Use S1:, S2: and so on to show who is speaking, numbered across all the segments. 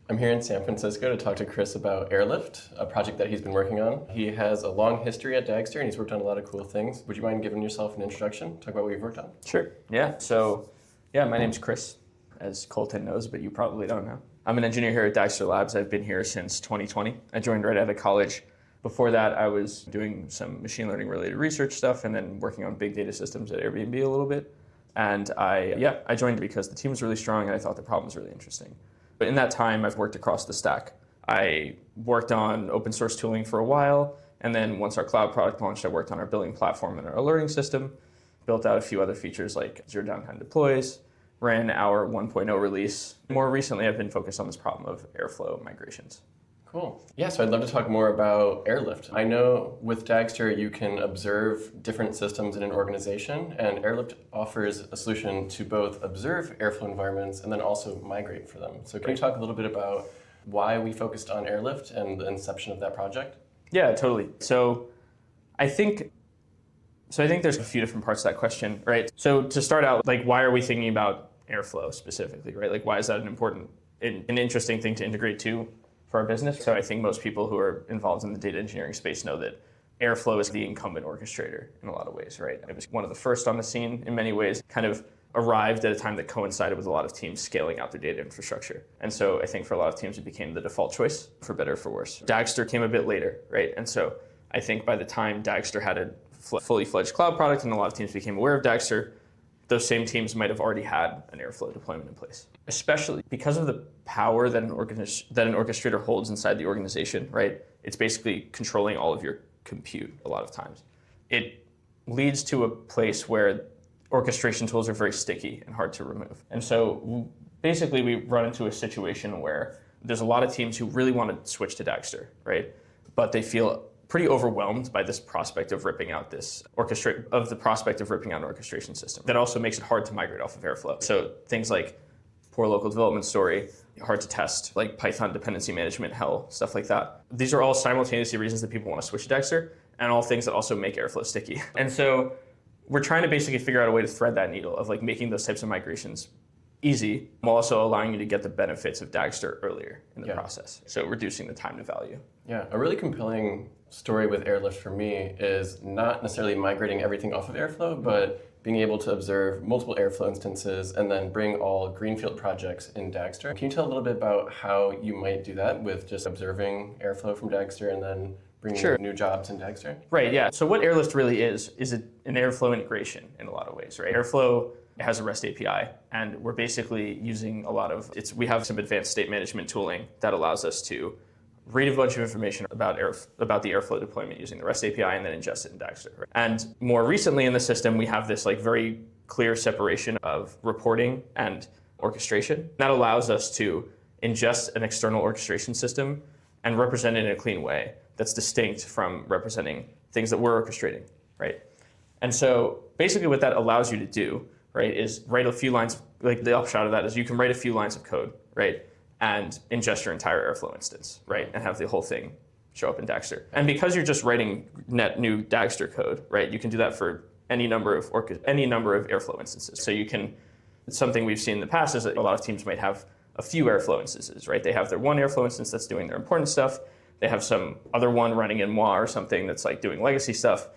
S1: I'm here in San Francisco to talk to Chris about Airlift, a project that he's been working on. He has a long history at Dagster and he's worked on a lot of cool things. Would you mind giving yourself an introduction? Talk about what you've worked on.
S2: Sure. Yeah. So, my name's Chris, as Colton knows, but you probably don't know. I'm an engineer here at Dagster Labs. I've been here since 2020. I joined right out of college. Before that, I was doing some machine learning related research stuff and then working on big data systems at Airbnb a little bit. And I joined because the team was really strong and I thought the problem was really interesting. But in that time, I've worked across the stack. I worked on open source tooling for a while, and then once our cloud product launched, I worked on our billing platform and our alerting system, built out a few other features like zero downtime deploys, ran our 1.0 release. More recently, I've been focused on this problem of Airflow migrations.
S1: Cool. Yeah, so I'd love to talk more about Airlift. I know with Dagster, you can observe different systems in an organization, and Airlift offers a solution to both observe Airflow environments and then also migrate for them. So can you talk a little bit about why we focused on Airlift and the inception of that project?
S2: Yeah, totally. So I think there's a few different parts to that question, right? So to start out, why are we thinking about Airflow specifically, right? Why is that an interesting thing to integrate to for our business? So I think most people who are involved in the data engineering space know that Airflow is the incumbent orchestrator in a lot of ways, right? It was one of the first on the scene in many ways, kind of arrived at a time that coincided with a lot of teams scaling out their data infrastructure. And so I think for a lot of teams, it became the default choice, for better or for worse. Dagster came a bit later, right? And so I think by the time Dagster had a fully fledged cloud product and a lot of teams became aware of Dagster, those same teams might have already had an Airflow deployment in place, especially because of the power that an orchestrator holds inside the organization, right? It's basically controlling all of your compute a lot of times. It leads to a place where orchestration tools are very sticky and hard to remove. And so basically we run into a situation where there's a lot of teams who really want to switch to Dagster, right? But they feel pretty overwhelmed by this prospect of ripping out an orchestration system. That also makes it hard to migrate off of Airflow. So things like poor local development story, hard to test, like Python dependency management, hell, stuff like that. These are all simultaneously reasons that people want to switch to Dagster, and all things that also make Airflow sticky. And so we're trying to basically figure out a way to thread that needle of making those types of migrations easy, while also allowing you to get the benefits of Dagster earlier in the process. So reducing the time to value.
S1: Yeah, a really compelling story with Airlift for me is not necessarily migrating everything off of Airflow, but being able to observe multiple Airflow instances and then bring all greenfield projects in Dagster. Can you tell a little bit about how you might do that with just observing Airflow from Dagster and then bringing new jobs in Dagster?
S2: Right, yeah. So what Airlift really is an Airflow integration in a lot of ways, right? Airflow has a REST API, and we're basically using we have some advanced state management tooling that allows us to read a bunch of information about the Airflow deployment using the REST API and then ingest it in Dagster. Right? And more recently in the system, we have this very clear separation of reporting and orchestration. That allows us to ingest an external orchestration system and represent it in a clean way that's distinct from representing things that we're orchestrating, right? And so basically what that allows you to do, right, is write a few lines, the upshot of that is you can write a few lines of code, right, and ingest your entire Airflow instance, right, and have the whole thing show up in Dagster. And because you're just writing net new Dagster code, right, you can do that for any number of Airflow instances. So something we've seen in the past is that a lot of teams might have a few Airflow instances, right? They have their one Airflow instance that's doing their important stuff. They have some other one running in moi or something that's doing legacy stuff.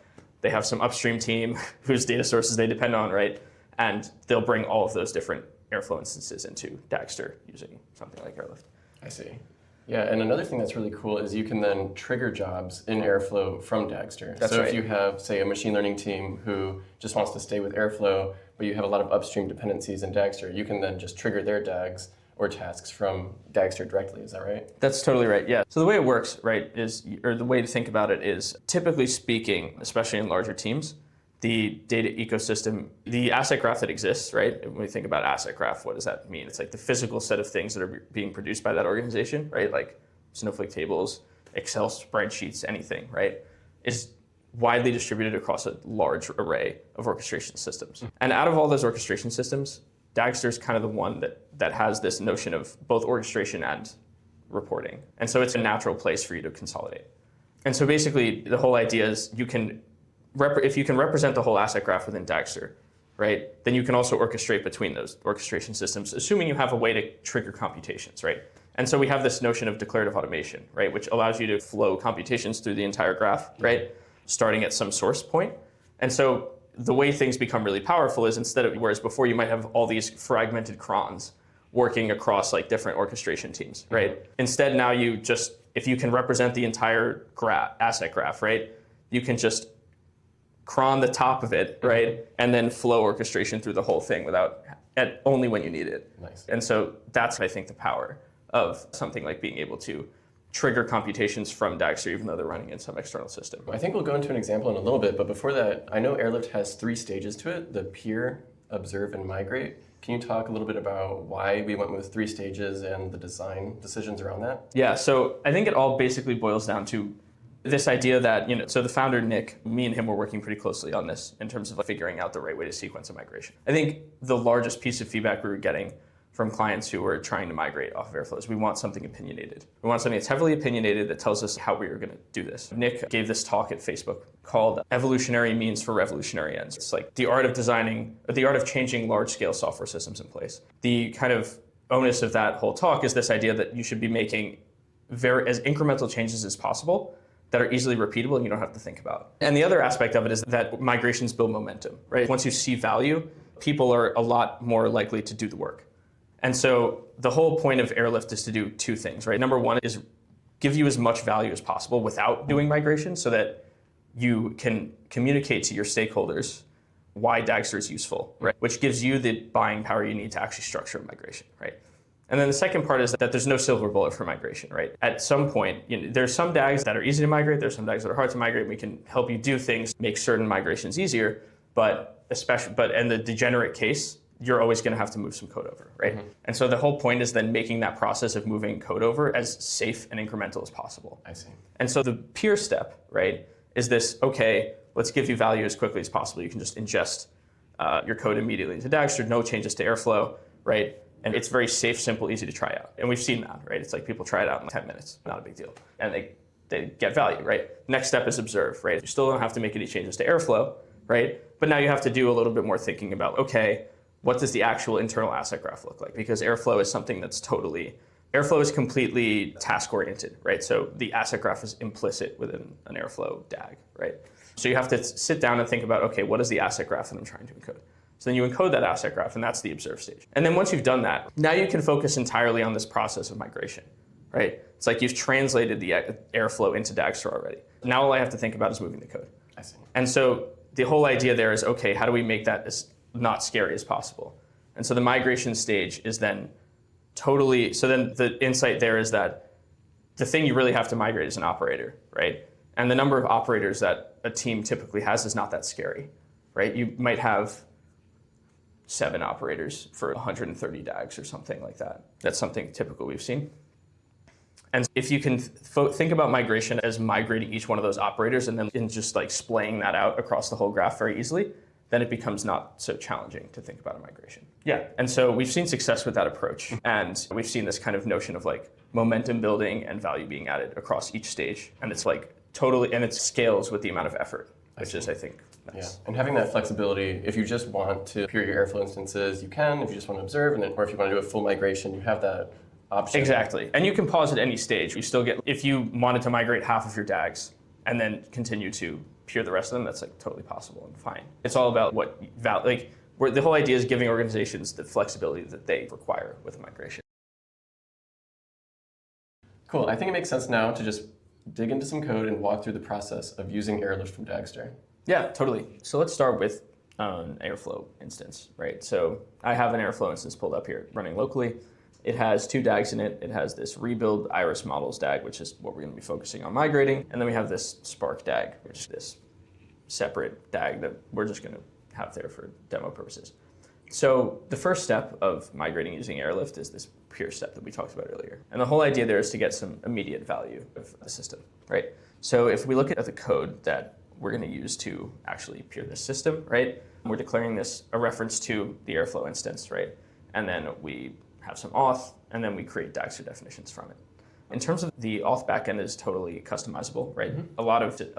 S2: They have some upstream team whose data sources they depend on, right? And they'll bring all of those different Airflow instances into Dagster using something like Airlift.
S1: I see. Yeah, and another thing that's really cool is you can then trigger jobs in Airflow from Dagster.
S2: That's
S1: so
S2: right.
S1: If you have, say, a machine learning team who just wants to stay with Airflow, but you have a lot of upstream dependencies in Dagster, you can then just trigger their DAGs or tasks from Dagster directly. Is that right?
S2: That's totally right, yeah. So the way it works, right, the way to think about it is, typically speaking, especially in larger teams, the data ecosystem, the asset graph that exists, right? When we think about asset graph, what does that mean? It's the physical set of things that are being produced by that organization, right? Like Snowflake tables, Excel spreadsheets, anything, right? Is widely distributed across a large array of orchestration systems. And out of all those orchestration systems, Dagster is kind of the one that has this notion of both orchestration and reporting. And so it's a natural place for you to consolidate. And so basically the whole idea is if you can represent the whole asset graph within Dagster, right, then you can also orchestrate between those orchestration systems, assuming you have a way to trigger computations, right? And so we have this notion of declarative automation, right, which allows you to flow computations through the entire graph, right, starting at some source point. And so the way things become really powerful is whereas before you might have all these fragmented crons working across like different orchestration teams, right? Instead, now if you can represent the entire asset graph, right, you can just cron the top of it, right, and then flow orchestration through the whole thing only when you need it.
S1: Nice.
S2: And so that's, I think, the power of something like being able to trigger computations from Dagster, even though they're running in some external system.
S1: I think we'll go into an example in a little bit, but before that, I know Airlift has 3 stages to it: the peer, observe, and migrate. Can you talk a little bit about why we went with 3 stages and the design decisions around that?
S2: Yeah, so I think it all basically boils down to this idea that, so the founder, Nick, me and him were working pretty closely on this in terms of figuring out the right way to sequence a migration. I think the largest piece of feedback we were getting from clients who were trying to migrate off of Airflow is we want something opinionated. We want something that's heavily opinionated that tells us how we are going to do this. Nick gave this talk at Facebook called Evolutionary Means for Revolutionary Ends. It's like the art of changing large-scale software systems in place. The kind of onus of that whole talk is this idea that you should be making as incremental changes as possible that are easily repeatable and you don't have to think about. And the other aspect of it is that migrations build momentum, right? Once you see value, people are a lot more likely to do the work. And so the whole point of Airlift is to do 2 things, right? Number 1 is give you as much value as possible without doing migration so that you can communicate to your stakeholders why Dagster is useful, right? Which gives you the buying power you need to actually structure a migration, right? And then the second part is that there's no silver bullet for migration, right? At some point, there's some DAGs that are easy to migrate, there's some DAGs that are hard to migrate, and we can help you do things, make certain migrations easier, but in the degenerate case, you're always going to have to move some code over, right? And so the whole point is then making that process of moving code over as safe and incremental as possible.
S1: I see.
S2: And so the peer step, right, is this, okay, let's give you value as quickly as possible. You can just ingest your code immediately into Dagster, no changes to Airflow, right? And it's very safe, simple, easy to try out. And we've seen that, right? It's like people try it out in 10 minutes, not a big deal. And they get value, right? Next step is observe, right? You still don't have to make any changes to Airflow, right? But now you have to do a little bit more thinking about, okay, what does the actual internal asset graph look like? Because Airflow is something Airflow is completely task-oriented, right? So the asset graph is implicit within an Airflow DAG, right? So you have to sit down and think about, okay, what is the asset graph that I'm trying to encode? So then you encode that asset graph, and that's the observe stage. And then once you've done that, now you can focus entirely on this process of migration, right? It's like you've translated the Airflow into Dagster already. Now all I have to think about is moving the code.
S1: I see.
S2: And so the whole idea there is, okay, how do we make that as not scary as possible? And so the migration stage is then so then the insight there is that the thing you really have to migrate is an operator, right? And the number of operators that a team typically has is not that scary, right? You might have 7 operators for 130 DAGs or something like that. That's something typical we've seen. And if you can think about migration as migrating each one of those operators and then just like splaying that out across the whole graph very easily, then it becomes not so challenging to think about a migration. Yeah, and so we've seen success with that approach. And we've seen this kind of notion of like momentum building and value being added across each stage. And it's like and it scales with the amount of effort, which is, I think, nice.
S1: Yeah, and having that flexibility, if you just want to peer your Airflow instances, you can. If you just want to observe, or if you want to do a full migration, you have that option.
S2: Exactly, and you can pause at any stage. You still get, if you wanted to migrate half of your DAGs and then continue to peer the rest of them, that's like totally possible and fine. It's all about the whole idea is giving organizations the flexibility that they require with a migration.
S1: Cool, I think it makes sense now to just dig into some code and walk through the process of using Airlift from Dagster.
S2: Yeah, totally. So let's start with an Airflow instance, right? So I have an Airflow instance pulled up here running locally. It has 2 DAGs in it. It has this rebuild iris models DAG, which is what we're going to be focusing on migrating. And then we have this Spark DAG, which is this separate DAG that we're just going to have there for demo purposes. So the first step of migrating using Airlift is this peer step that we talked about earlier. And the whole idea there is to get some immediate value of the system, right? So if we look at the code that we're going to use to actually peer this system, right? We're declaring this a reference to the Airflow instance, right? And then we have some auth, and then we create Dagster definitions from it. In terms of the auth backend is totally customizable, right? Mm-hmm. A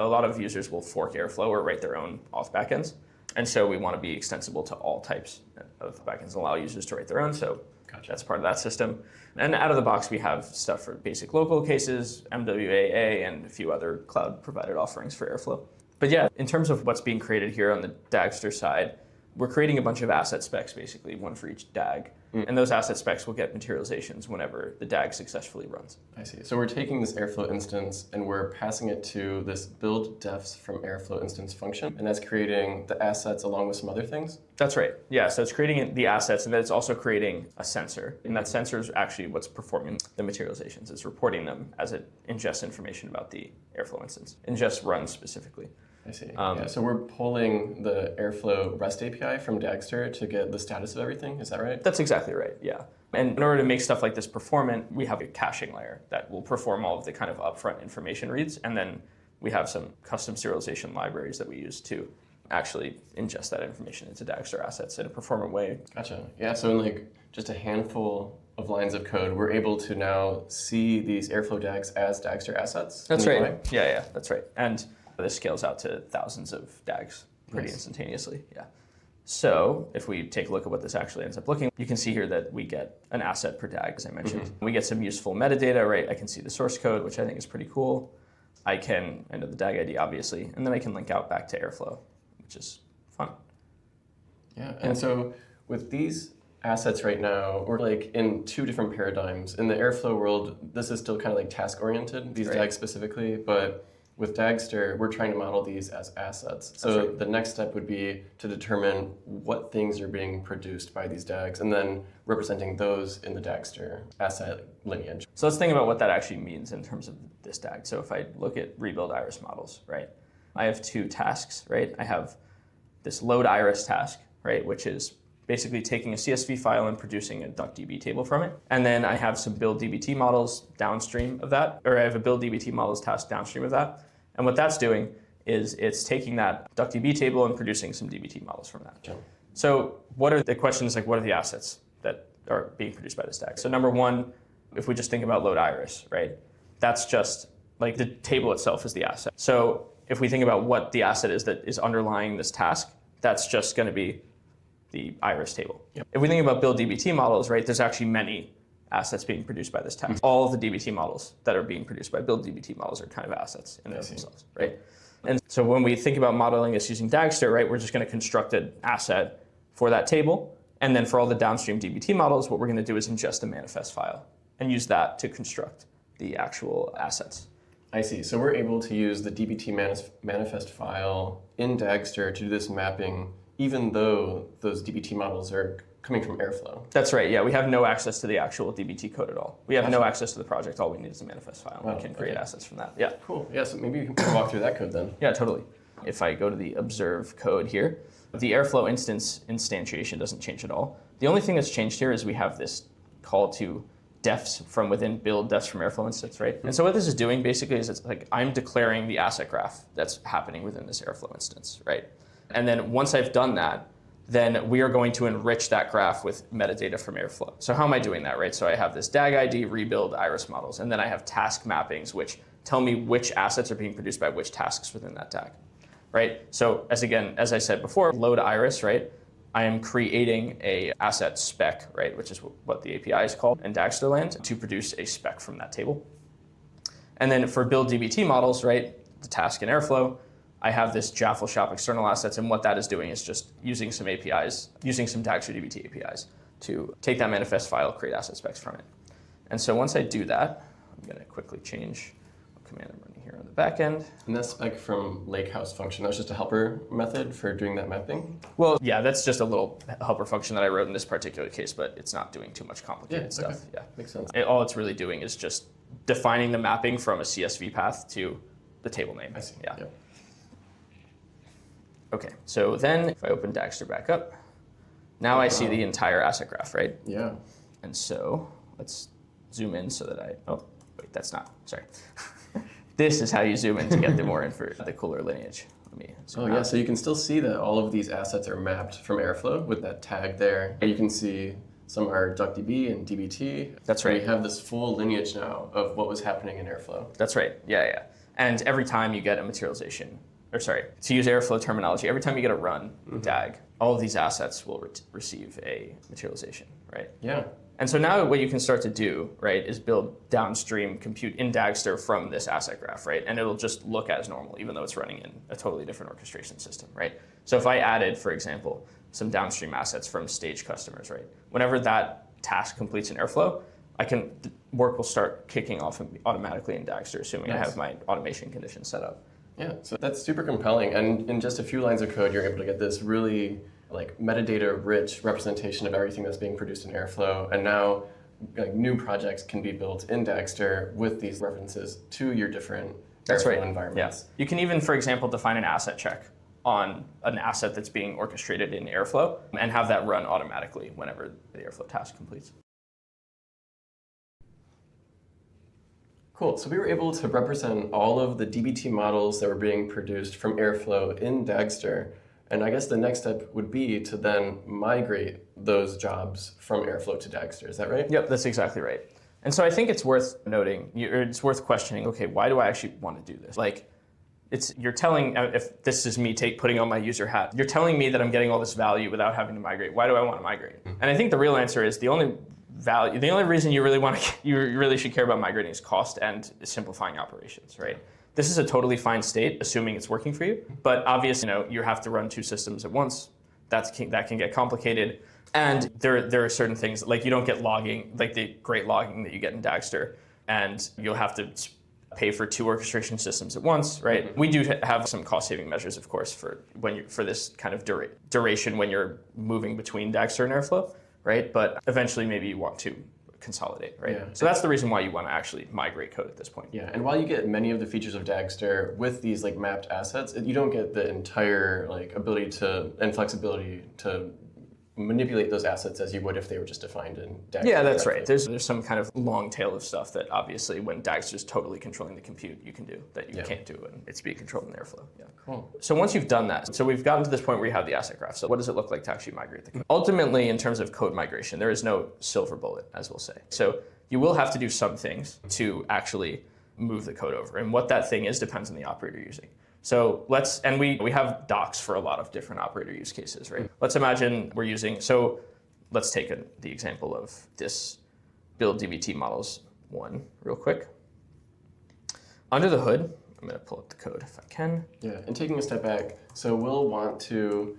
S2: lot of users will fork Airflow or write their own auth backends. And so we want to be extensible to all types of backends and allow users to write their own. So that's part of that system. And out of the box, we have stuff for basic local cases, MWAA, and a few other cloud provided offerings for Airflow. But yeah, in terms of what's being created here on the Dagster side, we're creating a bunch of asset specs, basically, one for each DAG. And those asset specs will get materializations whenever the DAG successfully runs.
S1: I see. So we're taking this Airflow instance and we're passing it to this build defs from Airflow instance function, and that's creating the assets along with some other things?
S2: That's right. Yeah, so it's creating the assets, and then it's also creating a sensor. And that sensor is actually what's performing the materializations. It's reporting them as it ingests information about the Airflow instance. Ingest runs specifically.
S1: I see. Yeah, so we're pulling the Airflow REST API from Dagster to get the status of everything. Is that right?
S2: That's exactly right, yeah. And in order to make stuff like this performant, we have a caching layer that will perform all of the kind of upfront information reads. And then we have some custom serialization libraries that we use to actually ingest that information into Dagster assets in a performant way.
S1: Gotcha. Yeah, so in like just a handful of lines of code, we're able to now see these Airflow DAGs as Dagster assets.
S2: That's right. Yeah, that's right. And this scales out to thousands of DAGs pretty instantaneously. Yeah. So if we take a look at what this actually ends up looking, you can see here that we get an asset per DAG, as I mentioned. We get some useful metadata, right? I can see the source code, which I think is pretty cool. I know the DAG ID, obviously, and then I can link out back to Airflow, which is fun.
S1: Yeah, and so with these assets right now, we're like in two different paradigms. In the Airflow world, this is still kind of like task-oriented, these DAGs specifically, but with Dagster, we're trying to model these as assets. So the next step would be to determine what things are being produced by these DAGs and then representing those in the Dagster asset lineage.
S2: So let's think about what that actually means in terms of this DAG. So if I look at rebuild iris models, right? I have two tasks, right? I have this load iris task, right? Which is basically taking a CSV file and producing a DuckDB table from it. And then I have some build DBT models downstream of that, or I have a build DBT models task downstream of that. And what that's doing is it's taking that DuckDB table and producing some DBT models from that.
S1: Sure.
S2: So what are the questions, like what are the assets that are being produced by this DAG? So number one, if we just think about load iris, right? That's just like the table itself is the asset. So if we think about what the asset is that is underlying this task, that's just going to be the iris table. Yep. If we think about build DBT models, right, there's actually many assets being produced by this task. All of the DBT models that are being produced by build DBT models are kind of assets in themselves, right? And so when we think about modeling this using Dagster, right, we're just going to construct an asset for that table. And then for all the downstream DBT models, what we're going to do is ingest a manifest file and use that to construct the actual assets.
S1: I see. So we're able to use the DBT manifest file in Dagster to do this mapping, even though those DBT models are coming from Airflow.
S2: That's right. Yeah, we have no access to the actual DBT code at all. We have no access to the project. All we need is a manifest file. We can create assets from that. Yeah.
S1: Cool. Yeah, so maybe you can walk through that code then.
S2: Yeah, totally. If I go to the observe code here, the Airflow instance instantiation doesn't change at all. The only thing that's changed here is we have this call to defs from within build defs from Airflow instance, right? And so what this is doing basically is it's like I'm declaring the asset graph that's happening within this Airflow instance, right? And then once I've done that, then we are going to enrich that graph with metadata from Airflow. So how am I doing that, right? So I have this DAG ID, rebuild, iris models, and then I have task mappings, which tell me which assets are being produced by which tasks within that tag, right? So as I said before, load iris, right? I am creating a asset spec, right? Which is what the API is called in Dagster land to produce a spec from that table. And then for build DBT models, right? The task in Airflow, I have this Jaffle shop external assets, and what that is doing is just using some APIs, using some Dagster DBT APIs to take that manifest file, create asset specs from it. And so once I do that, I'm going to quickly change what command I'm running here on the back end.
S1: And that's spec from Lakehouse function. That was just a helper method for doing that mapping?
S2: Well, yeah, that's just a little helper function that I wrote in this particular case, but it's not doing too much complicated stuff.
S1: Okay. Yeah, makes sense.
S2: All it's really doing is just defining the mapping from a CSV path to the table name.
S1: I see.
S2: Yeah.
S1: Yep.
S2: Okay, so then if I open Dagster back up, now I see the entire asset graph, right?
S1: Yeah.
S2: And so let's zoom in so that wait, that's not, sorry. This is how you zoom in to get the more info, the cooler lineage. Let me zoom out.
S1: So you can still see that all of these assets are mapped from Airflow with that tag there. And you can see some are DuckDB and DBT.
S2: That's right.
S1: And we have this full lineage now of what was happening in Airflow.
S2: That's right, yeah. And every time you get a materialization to use Airflow terminology, every time you get a run DAG, all of these assets will receive a materialization, right?
S1: Yeah.
S2: And so now what you can start to do, right, is build downstream compute in Dagster from this asset graph, right? And it'll just look as normal, even though it's running in a totally different orchestration system, right? So if I added, for example, some downstream assets from stage customers, right? Whenever that task completes in Airflow, work will start kicking off automatically in Dagster, assuming I have my automation conditions set up.
S1: Yeah, so that's super compelling. And in just a few lines of code, you're able to get this really like metadata-rich representation of everything that's being produced in Airflow. And now like, new projects can be built in Dagster with these references to your different Airflow environments.
S2: Yeah. You can even, for example, define an asset check on an asset that's being orchestrated in Airflow and have that run automatically whenever the Airflow task completes.
S1: Cool, so we were able to represent all of the DBT models that were being produced from Airflow in Dagster. And I guess the next step would be to then migrate those jobs from Airflow to Dagster. Is that right?
S2: Yep, that's exactly right. And so I think it's worth noting, or it's worth questioning, okay, why do I actually want to do this? Like, you're telling, if this is me putting on my user hat, you're telling me that I'm getting all this value without having to migrate. Why do I want to migrate? And I think the real answer is the only reason you really should care about migrating is cost and simplifying operations, right? This is a totally fine state, assuming it's working for you. But obviously, you have to run two systems at once. That can get complicated. And there are certain things, like you don't get logging, like the great logging that you get in Dagster, and you'll have to pay for two orchestration systems at once, right? We do have some cost-saving measures, of course, for this kind of duration when you're moving between Dagster and Airflow, right? But eventually, maybe you want to consolidate, right? Yeah. So that's the reason why you want to actually migrate code at this point.
S1: Yeah, and while you get many of the features of Dagster with these like mapped assets, you don't get the entire like ability and flexibility to manipulate those assets as you would if they were just defined in Dagster.
S2: Yeah, that's right. There's some kind of long tail of stuff that obviously when Dagster is totally controlling the compute, you can do that you can't do when it's being controlled in Airflow. Yeah.
S1: Cool.
S2: So once you've done that, so we've gotten to this point where you have the asset graph. So what does it look like to actually migrate the code? Ultimately, in terms of code migration, there is no silver bullet, as we'll say. So you will have to do some things to actually move the code over. And what that thing is depends on the operator you're using. So we have docs for a lot of different operator use cases, right? Let's imagine we're using, let's take the example of this build DBT models one real quick. Under the hood, I'm going to pull up the code if I can.
S1: Yeah, and taking a step back, so we'll want to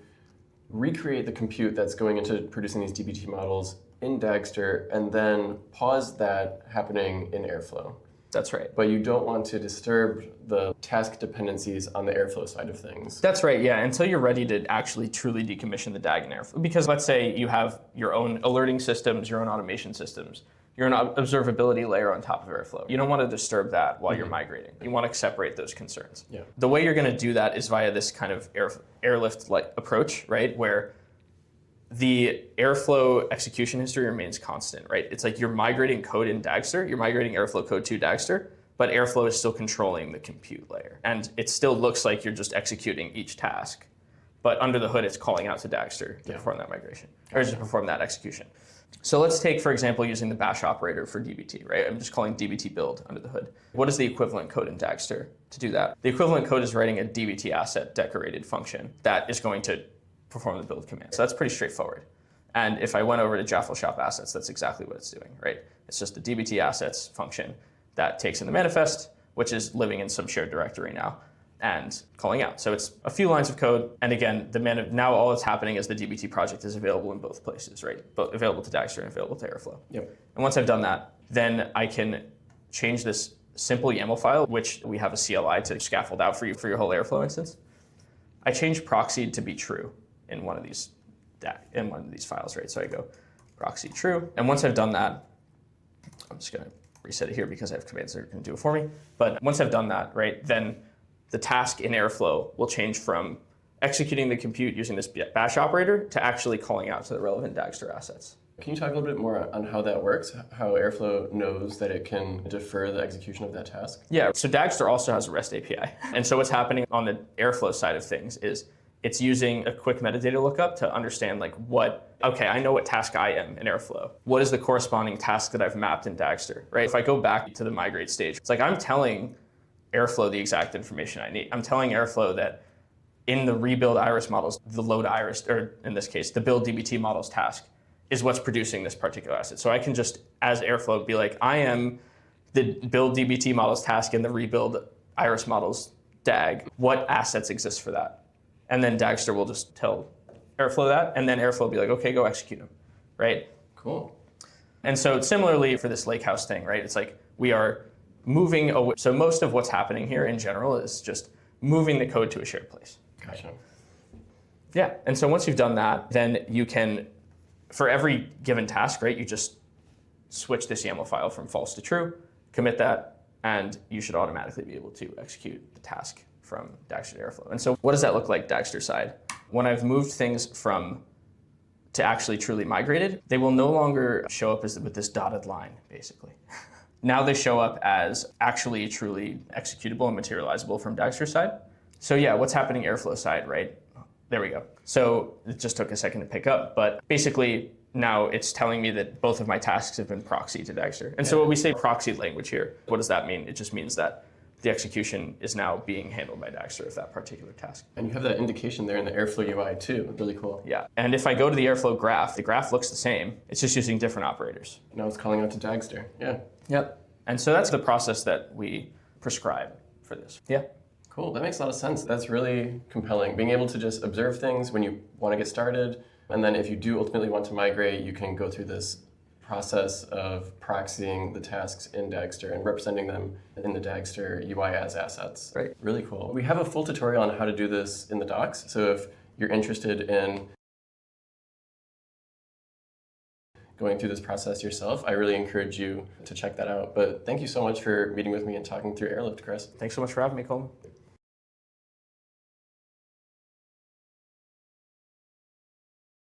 S1: recreate the compute that's going into producing these DBT models in Dagster and then pause that happening in Airflow.
S2: That's right.
S1: But you don't want to disturb the task dependencies on the Airflow side of things.
S2: That's right, yeah, until you're ready to actually truly decommission the DAG in Airflow. Because let's say you have your own alerting systems, your own automation systems, your own observability layer on top of Airflow. You don't want to disturb that while you're migrating. You want to separate those concerns.
S1: Yeah.
S2: The way you're going to do that is via this kind of Airlift-like approach, right, where the Airflow execution history remains constant, right? It's like you're migrating code in Dagster, you're migrating Airflow code to Dagster, but Airflow is still controlling the compute layer. And it still looks like you're just executing each task, but under the hood, it's calling out to Dagster to perform that migration, or to perform that execution. So let's take, for example, using the bash operator for DBT, right? I'm just calling DBT build under the hood. What is the equivalent code in Dagster to do that? The equivalent code is writing a DBT asset decorated function that is going to perform the build command. So that's pretty straightforward. And if I went over to Jaffle Shop assets, that's exactly what it's doing, right? It's just the DBT assets function that takes in the manifest, which is living in some shared directory now, and calling out. So it's a few lines of code. And again, now all that's happening is the DBT project is available in both places, right? Both available to Dagster and available to Airflow.
S1: Yep.
S2: And once I've done that, then I can change this simple YAML file, which we have a CLI to scaffold out for you for your whole Airflow instance. I change proxied to be true in one of these files, right? So I go proxy true. And once I've done that, I'm just going to reset it here because I have commands that are going to do it for me. But once I've done that, right, then the task in Airflow will change from executing the compute using this bash operator to actually calling out to the relevant Dagster assets.
S1: Can you talk a little bit more on how that works, how Airflow knows that it can defer the execution of that task?
S2: Yeah, so Dagster also has a REST API. And so what's happening on the Airflow side of things is it's using a quick metadata lookup to understand okay, I know what task I am in Airflow. What is the corresponding task that I've mapped in Dagster, right? If I go back to the migrate stage, it's like I'm telling Airflow the exact information I need. I'm telling Airflow that in the rebuild iris models, the load iris, or in this case, the build DBT models task is what's producing this particular asset. So I can just, as Airflow, be like, I am the build DBT models task in the rebuild iris models DAG. What assets exist for that? And then Dagster will just tell Airflow that, and then Airflow will be like, okay, go execute them, right?
S1: Cool.
S2: And so similarly for this lakehouse thing, right? It's like we are moving away. So most of what's happening here in general is just moving the code to a shared place.
S1: Gotcha.
S2: Yeah, and so once you've done that, then you can, for every given task, right, you just switch this YAML file from false to true, commit that, and you should automatically be able to execute the task from Dagster to Airflow. And so what does that look like Dagster side? When I've moved things from to actually truly migrated, they will no longer show up as with this dotted line, basically. Now they show up as actually truly executable and materializable from Dagster side. So yeah, what's happening Airflow side, right? There we go. So it just took a second to pick up, but basically now it's telling me that both of my tasks have been proxied to Dagster. And so when we say proxied language here, what does that mean? It just means that the execution is now being handled by Dagster of that particular task.
S1: And you have that indication there in the Airflow UI too. Really cool.
S2: Yeah, and if I go to the Airflow graph, the graph looks the same. It's just using different operators.
S1: Now it's calling out to Dagster. Yeah.
S2: Yep. And so that's the process that we prescribe for this. Yeah.
S1: Cool. That makes a lot of sense. That's really compelling. Being able to just observe things when you want to get started, and then if you do ultimately want to migrate, you can go through this process of proxying the tasks in Dagster and representing them in the Dagster UI as assets.
S2: Right.
S1: Really cool. We have a full tutorial on how to do this in the docs. So if you're interested in going through this process yourself, I really encourage you to check that out. But thank you so much for meeting with me and talking through Airlift, Chris.
S2: Thanks so much for having me, Coleman.